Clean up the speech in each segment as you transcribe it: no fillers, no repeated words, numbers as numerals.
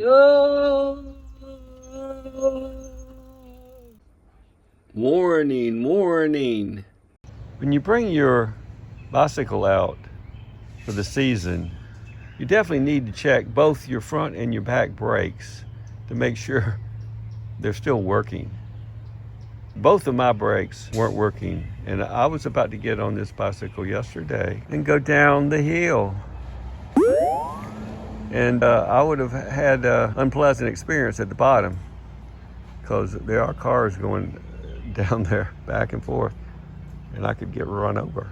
Oh. Warning, warning. When you bring your bicycle out for the season, you definitely need to check both your front and your back brakes to make sure they're still working. Both of my brakes weren't working, and I was about to get on this bicycle yesterday and go down the hill. And I would have had an unpleasant experience at the bottom because there are cars going down there back and forth, and I could get run over.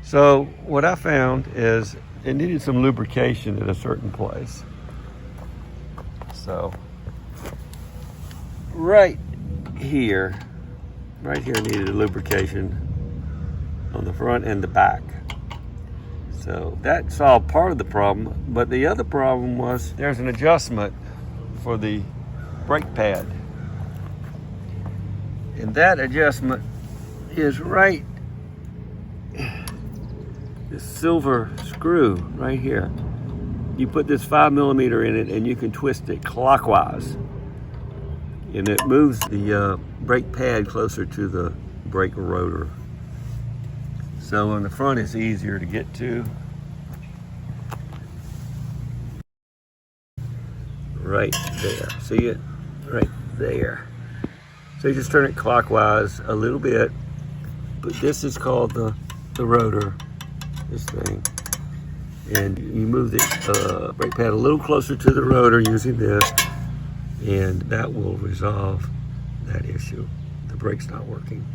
So what I found is it needed some lubrication at a certain place. So right here needed a lubrication on the front and the back. So that solved part of the problem, but the other problem was there's an adjustment for the brake pad. And that adjustment is right, this silver screw right here. You put this 5mm in it and you can twist it clockwise. And it moves the brake pad closer to the brake rotor. So on the front it's easier to get to. Right there, see it? Right there. So you just turn it clockwise a little bit, but this is called the rotor, this thing. And you move the brake pad a little closer to the rotor using this, and that will resolve that issue. The brake's not working.